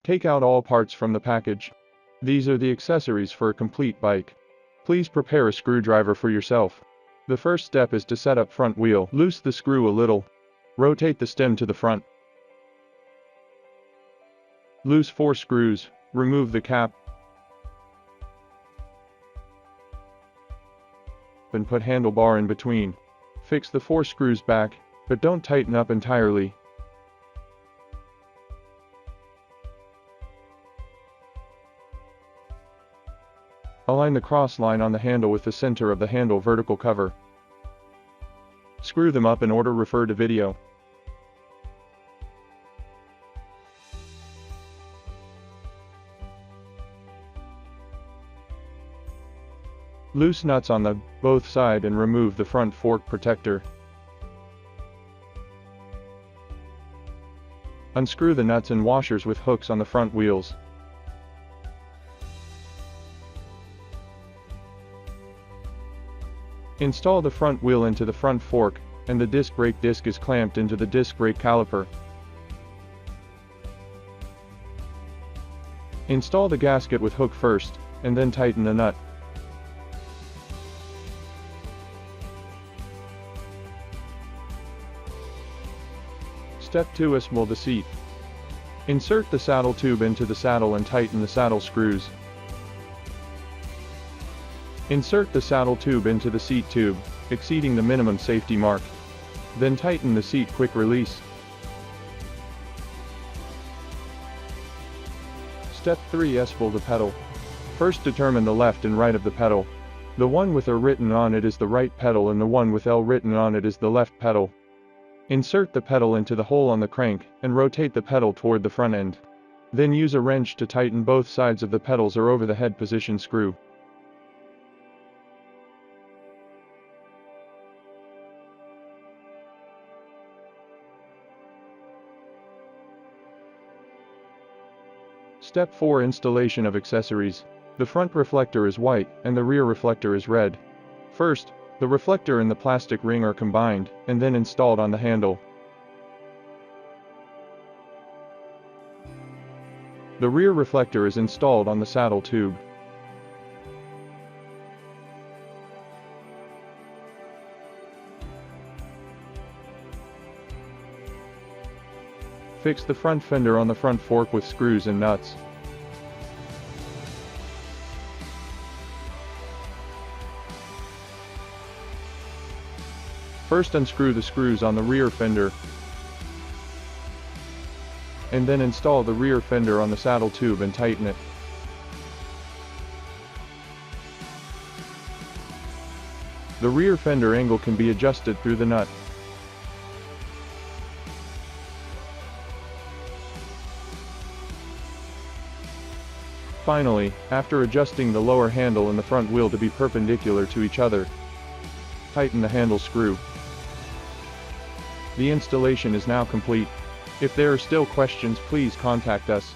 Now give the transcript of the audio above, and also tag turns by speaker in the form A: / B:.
A: Take out all parts from the package. These are the accessories for a complete bike. Please prepare a screwdriver for yourself. The first step is to set up front wheel. Loose the screw a little. Rotate the stem to the front. Loose 4 screws, remove the cap, and put handlebar in between. Fix the 4 screws back, but don't tighten up entirely. Align the cross line on the handle with the center of the handle vertical cover. Screw them up in order, refer to video. Loose nuts on the both side and remove the front fork protector. Unscrew the nuts and washers with hooks on the front wheels. Install the front wheel into the front fork, and the disc brake disc is clamped into the disc brake caliper. Install the gasket with hook first, and then tighten the nut. Step 2. Assemble the seat. Insert the saddle tube into the saddle and tighten the saddle screws. Insert the saddle tube into the seat tube, exceeding the minimum safety mark. Then tighten the seat quick release. Step 3. Assemble the pedal. First determine the left and right of the pedal. The one with R written on it is the right pedal and the one with L written on it is the left pedal. Insert the pedal into the hole on the crank, and rotate the pedal toward the front end. Then use a wrench to tighten both sides of the pedals or over the head position screw. Step 4. Installation of accessories. The front reflector is white, and the rear reflector is red. First, the reflector and the plastic ring are combined, and then installed on the handle. The rear reflector is installed on the saddle tube. Fix the front fender on the front fork with screws and nuts. First unscrew the screws on the rear fender, and then install the rear fender on the saddle tube and tighten it. The rear fender angle can be adjusted through the nut. Finally, after adjusting the lower handle and the front wheel to be perpendicular to each other, tighten the handle screw. The installation is now complete. If there are still questions, please contact us.